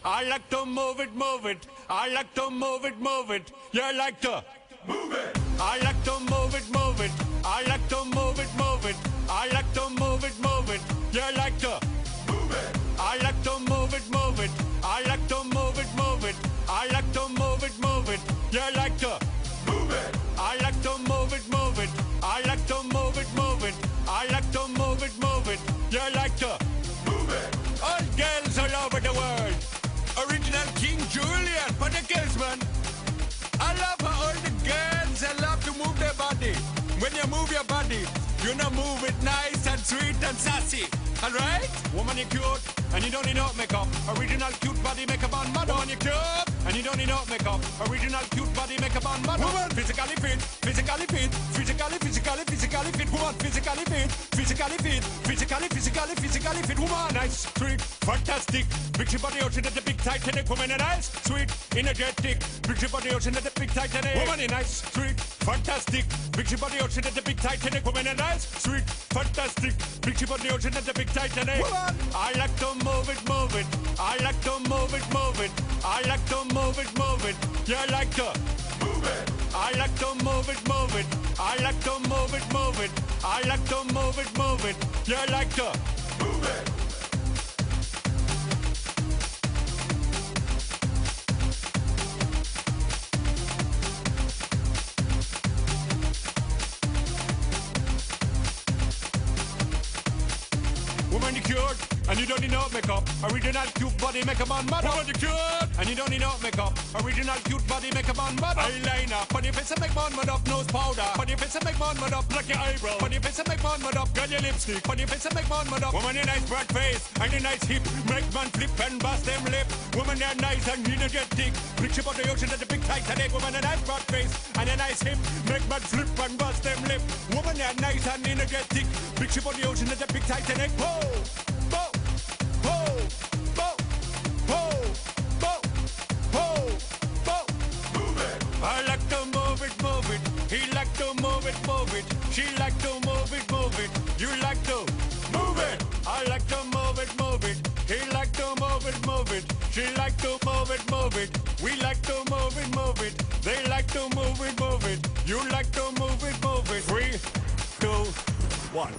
I like to move it, move it. I like to move it, move it. You like to move it. I like to move it, move it. I like to move it, move it. I like to move it, move it. You like to move it. I like to move it, move it. I like to move it, move it. I like to move it, move it. You like to move it. I like to move it, move it. I like to move it, move it. I like to move it, move it. You like to move it. All girls all over the world. Original King Julian for the girls, man. I love how all the girls they love to move their body. When you move your body, you know move it nice and sweet and sassy. Alright? Woman, you're cute and you don't need no makeup. Original cute body makeup on model. Woman, you're cute and you don't need no makeup. Original cute body makeup on model. Woman, physically fit, physically fit, physically fit. Woman, physically fit, physically fit, physically fit. Woman, nice, sweet, fantastic. Big ship on the ocean at the big Titanic. Woman, nice, sweet, energetic. Big ship on the ocean at the big Titanic. Woman, nice, sweet, fantastic. Big ship on the ocean at the big Titanic. Woman, nice, sweet, fantastic. Big ship on the ocean at the big Titanic. Woman, I like to move it, move it. I like to move it, move it. I like to move it, move it. You like to move it. I like to move it, move it. I like to move it, move it. I like to move it, move it. You like to move it. Woman, you're cute, and you don't need no makeup. Original cute body makeup on model. Woman, you're cute, and you don't need no makeup. Original cute body makeup on model. Eyeliner, on your face and make man mud up. Nose powder, on your face and make man mud up. Black your eyebrow, on your face and make man mud up. Girl, your lipstick, on your face and make man mud up. Woman, your nice broad face and your nice hip, make man flip and bust them lip. Woman, you're nice and energetic. Big ship on the ocean at the big Titanic. Woman, a nice broad face and a nice hip, make man flip and bust them lip. Woman, you're nice and energetic. Big ship on the ocean at the big Titanic. Whoa! I like to move it, move it. He like to move it, move it. She like to move it, move it. You like to move it. I like to move it, move it. He like to move it, move it. She like to move it, move it. We like to move it, move it. They like to move it, move it. You like to move it, move it. 3, 2, 1.